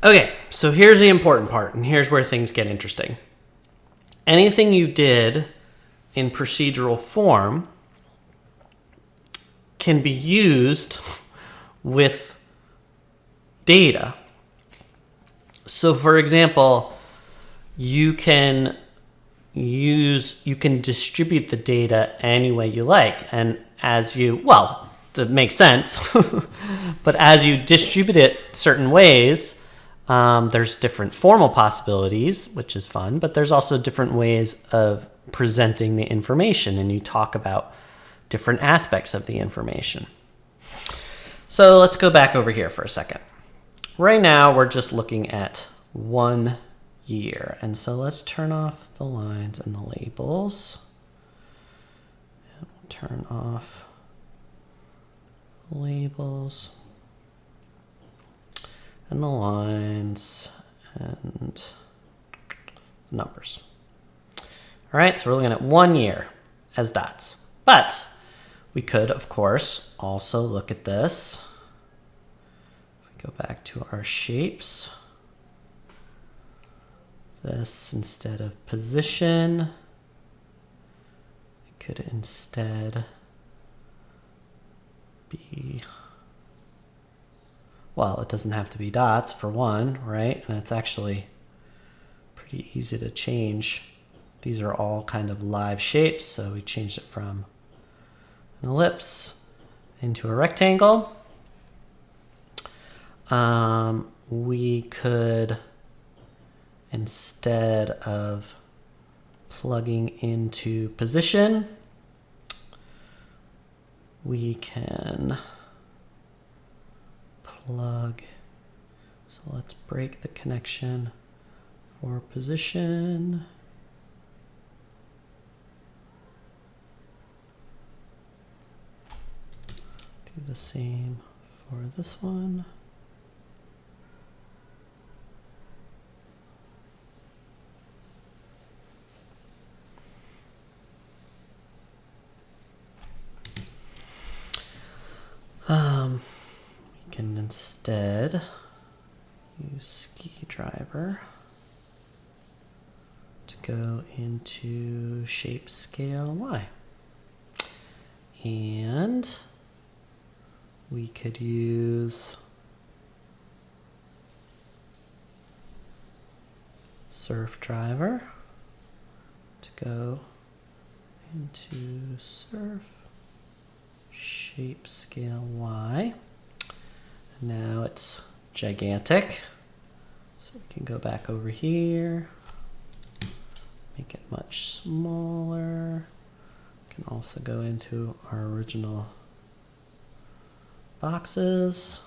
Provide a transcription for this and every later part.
Okay, so here's the important part, and here's where things get interesting. Anything you did in procedural form can be used with data. So for example, you can distribute the data any way you like. And that makes sense. But as you distribute it certain ways, there's different formal possibilities, which is fun, but there's also different ways of presenting the information, and you talk about different aspects of the information. So let's go back over here for a second. Right now, we're just looking at 1 year. And so let's turn off the lines and the labels. And we'll turn off labels and the lines and the numbers. All right, so we're looking at 1 year as dots. But we could, of course, also look at this. If we go back to our shapes, this instead of position, it could instead be, well, it doesn't have to be dots for one, right? And it's actually pretty easy to change. These are all kind of live shapes, so we changed it from an ellipse into a rectangle. We could, instead of plugging into position, we can plug. So let's break the connection for position. Do the same for this one. We can instead use ski driver to go into shape scale Y. And we could use surf driver to go into surf shape scale Y. And now it's gigantic. So we can go back over here, make it much smaller. We can also go into our original boxes.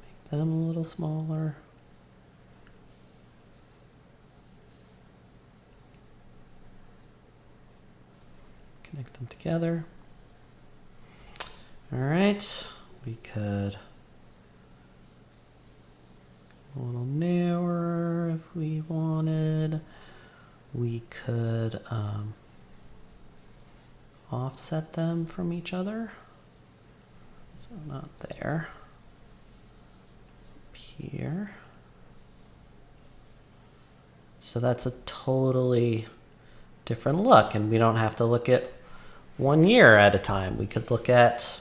Make them a little smaller. Connect them together. All right, we could go a little narrower if we wanted. We could offset them from each other. So not there. Up here. So that's a totally different look, and we don't have to look at 1 year at a time. We could look at,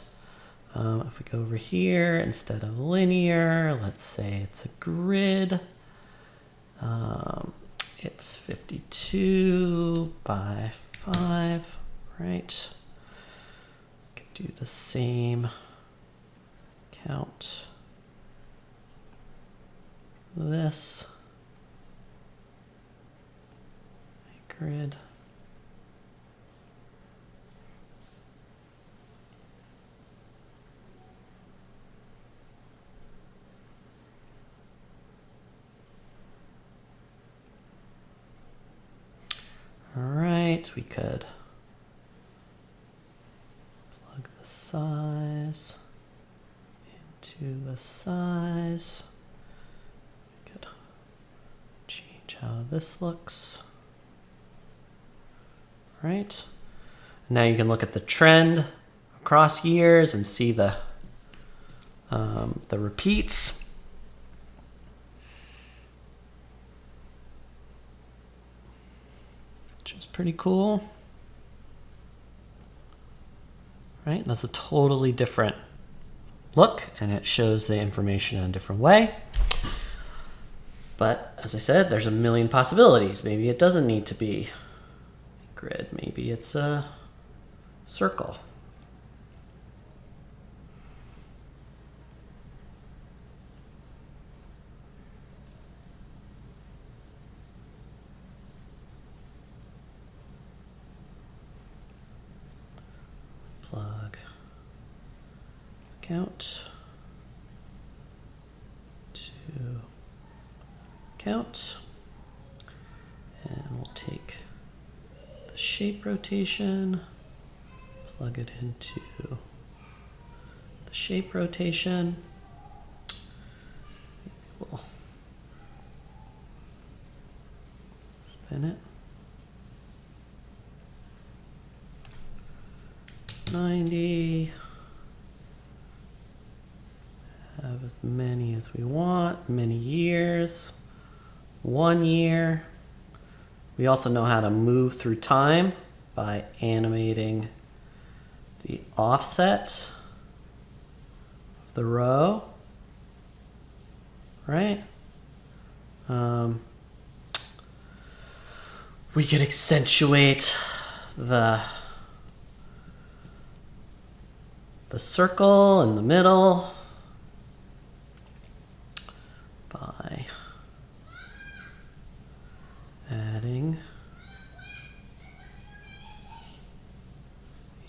if we go over here, instead of linear, let's say it's a grid. It's 52 by 5, right? We could do the same count. This grid. All right, we could plug the size into the size. We could change how this looks. All right. Now you can look at the trend across years and see the repeats. Which is pretty cool. Right? That's a totally different look, and it shows the information in a different way. But as I said, there's a million possibilities. Maybe it doesn't need to be a grid. Maybe it's a circle. Plug count to count, and we'll take the shape rotation, plug it into the shape rotation. Maybe we'll spin it 90. Have as many as we want, many years, 1 year. We also know how to move through time by animating the offset of the row, right? We could accentuate the circle in the middle by adding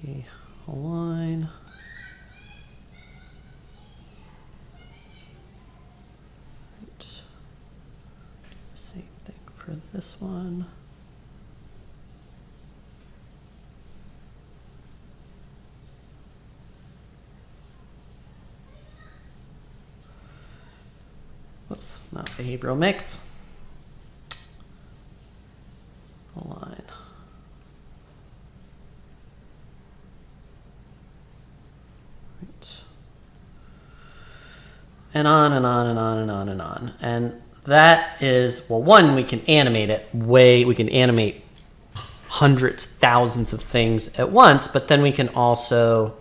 a line. Right. Same thing for this one. Whoops, not behavioral mix. Line. Right. And on and on and on and on and on. And that is, well, one, we can animate it we can animate hundreds, thousands of things at once, but then we can also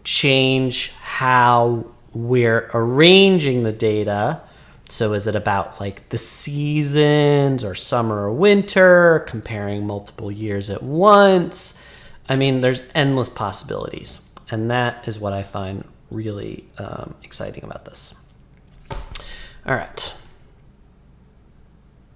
change how we're arranging the data. So is it about like the seasons or summer or winter, comparing multiple years at once? I mean, there's endless possibilities. And that is what I find really exciting about this. All right.